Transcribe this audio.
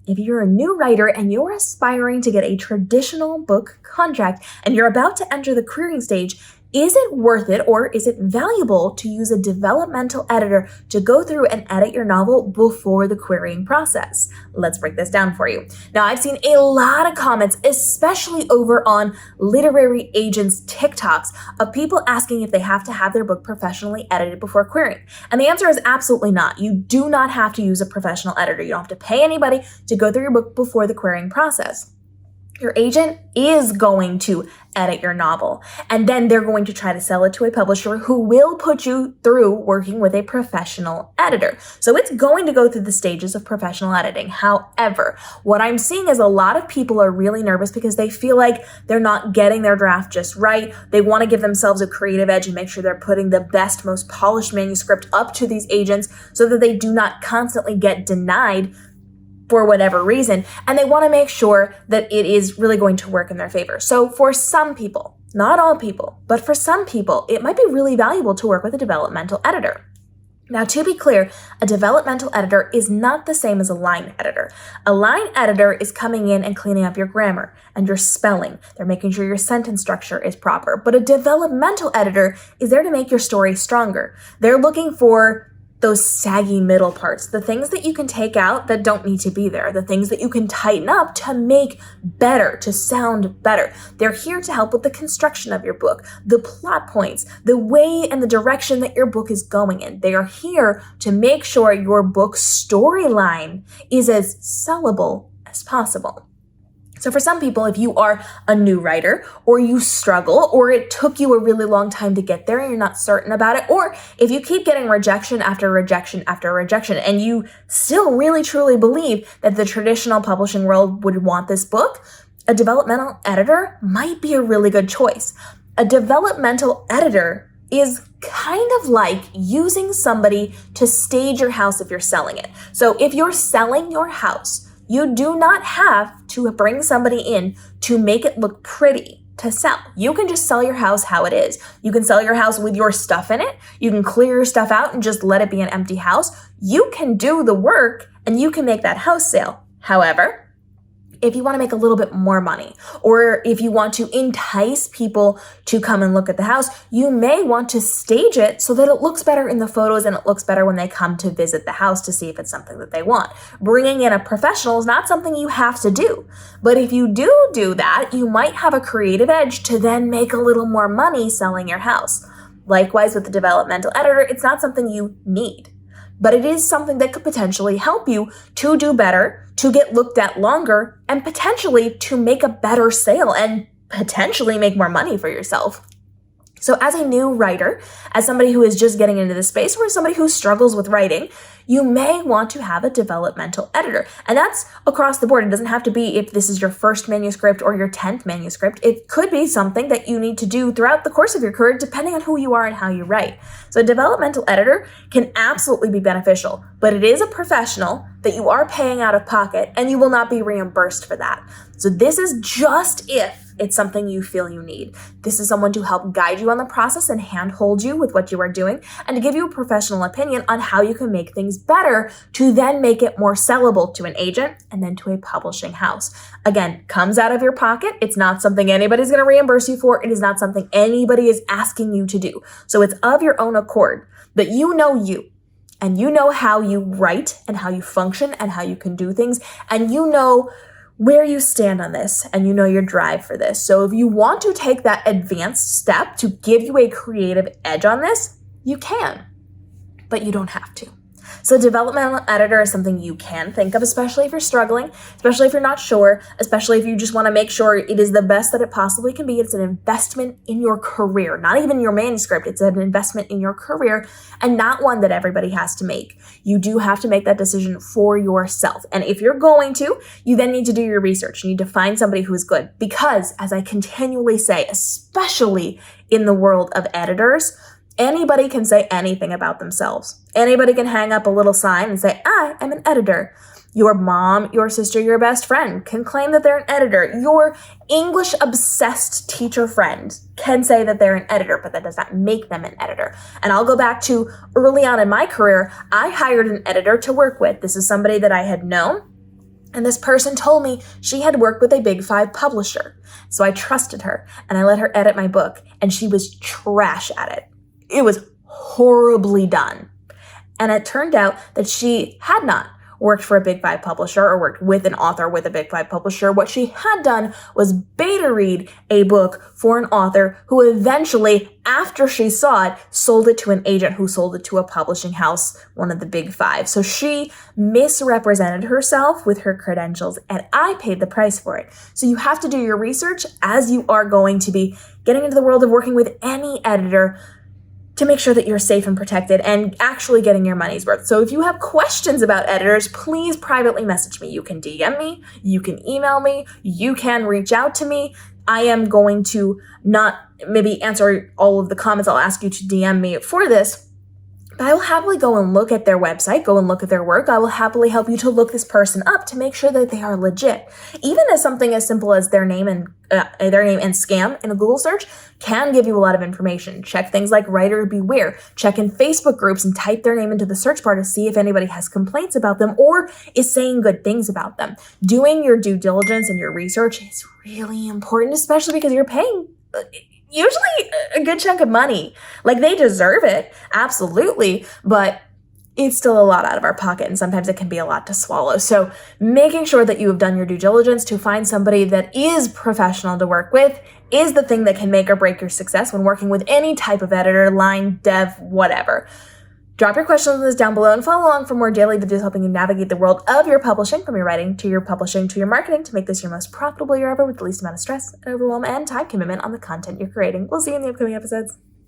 if you're a new writer and you're aspiring to get a traditional book contract and you're about to enter the querying stage, is it worth it or is it valuable to use a developmental editor to go through and edit your novel before the querying process? Let's break this down for you. Now, I've seen a lot of comments, especially over on literary agents' TikToks, of people asking if they have to have their book professionally edited before querying. And the answer is absolutely not. You do not have to use a professional editor. You don't have to pay anybody to go through your book before the querying process. Your agent is going to edit your novel, and then they're going to try to sell it to a publisher who will put you through working with a professional editor. So it's going to go through the stages of professional editing. However, what I'm seeing is a lot of people are really nervous because they feel like they're not getting their draft just right. They want to give themselves a creative edge and make sure they're putting the best, most polished manuscript up to these agents so that they do not constantly get denied for whatever reason, and they want to make sure that it is really going to work in their favor. So for some people, not all people, but for some people, it might be really valuable to work with a developmental editor. Now, to be clear, a developmental editor is not the same as a line editor. A line editor is coming in and cleaning up your grammar and your spelling. They're making sure your sentence structure is proper. But a developmental editor is there to make your story stronger. They're looking for those saggy middle parts, the things that you can take out that don't need to be there, the things that you can tighten up to make better, to sound better. They're here to help with the construction of your book, the plot points, the way and the direction that your book is going in. They are here to make sure your book storyline is as sellable as possible. So for some people, if you are a new writer or you struggle or it took you a really long time to get there and you're not certain about it, or if you keep getting rejection after rejection after rejection and you still really truly believe that the traditional publishing world would want this book, a developmental editor might be a really good choice. A developmental editor is kind of like using somebody to stage your house if you're selling it. So if you're selling your house, you do not have to bring somebody in to make it look pretty to sell. You can just sell your house how it is. You can sell your house with your stuff in it. You can clear your stuff out and just let it be an empty house. You can do the work and you can make that house sale. However, if you want to make a little bit more money, or if you want to entice people to come and look at the house, you may want to stage it so that it looks better in the photos and it looks better when they come to visit the house to see if it's something that they want. Bringing in a professional is not something you have to do. But if you do that, you might have a creative edge to then make a little more money selling your house. Likewise, with the developmental editor, it's not something you need, but it is something that could potentially help you to do better, to get looked at longer, and potentially to make a better sale and potentially make more money for yourself. So as a new writer, as somebody who is just getting into the space, or as somebody who struggles with writing, you may want to have a developmental editor. And that's across the board. It doesn't have to be if this is your first manuscript or your 10th manuscript. It could be something that you need to do throughout the course of your career, depending on who you are and how you write. So a developmental editor can absolutely be beneficial, but it is a professional that you are paying out of pocket and you will not be reimbursed for that. So this is just if it's something you feel you need. This is someone to help guide you on the process and handhold you with what you are doing and to give you a professional opinion on how you can make things better to then make it more sellable to an agent and then to a publishing house. Again, comes out of your pocket. It's not something anybody's going to reimburse you for. It is not something anybody is asking you to do. So it's of your own accord, but you know you. And you know how you write and how you function and how you can do things. And you know where you stand on this and you know your drive for this. So if you want to take that advanced step to give you a creative edge on this, you can, but you don't have to. So developmental editor is something you can think of, especially if you're struggling, especially if you're not sure, especially if you just want to make sure it is the best that it possibly can be. It's an investment in your career, not even your manuscript. It's an investment in your career and not one that everybody has to make. You do have to make that decision for yourself. And if you're going to, you then need to do your research. You need to find somebody who is good because, as I continually say, especially in the world of editors, anybody can say anything about themselves. Anybody can hang up a little sign and say, I am an editor. Your mom, your sister, your best friend can claim that they're an editor. Your English-obsessed teacher friend can say that they're an editor, but that does not make them an editor. And I'll go back to early on in my career, I hired an editor to work with. This is somebody that I had known And this person told me she had worked with a Big 5 publisher. So I trusted her and I let her edit my book, and she was trash at it. It was horribly done. And it turned out that she had not worked for a Big 5 publisher or worked with an author with a Big 5 publisher. What she had done was beta read a book for an author who eventually, after she saw it, sold it to an agent who sold it to a publishing house, one of the Big 5. So she misrepresented herself with her credentials, and I paid the price for it. So you have to do your research as you are going to be getting into the world of working with any editor to make sure that you're safe and protected and actually getting your money's worth. So if you have questions about editors, please privately message me. You can DM me, you can email me, you can reach out to me. I am going to not maybe answer all of the comments. I'll ask you to DM me for this, but I will happily go and look at their website, go and look at their work. I will happily help you to look this person up to make sure that they are legit. Even as something as simple as their name and scam in a Google search can give you a lot of information. Check things like writer beware. Check in Facebook groups and type their name into the search bar to see if anybody has complaints about them or is saying good things about them. Doing your due diligence and your research is really important, especially because you're paying usually a good chunk of money. Like, they deserve it, absolutely, but it's still a lot out of our pocket, and sometimes it can be a lot to swallow. So making sure that you have done your due diligence to find somebody that is professional to work with is the thing that can make or break your success when working with any type of editor, line, dev, whatever. Drop your questions on this down below and follow along for more daily videos helping you navigate the world of your publishing, from your writing to your publishing to your marketing, to make this your most profitable year ever with the least amount of stress and overwhelm and time commitment on the content you're creating. We'll see you in the upcoming episodes.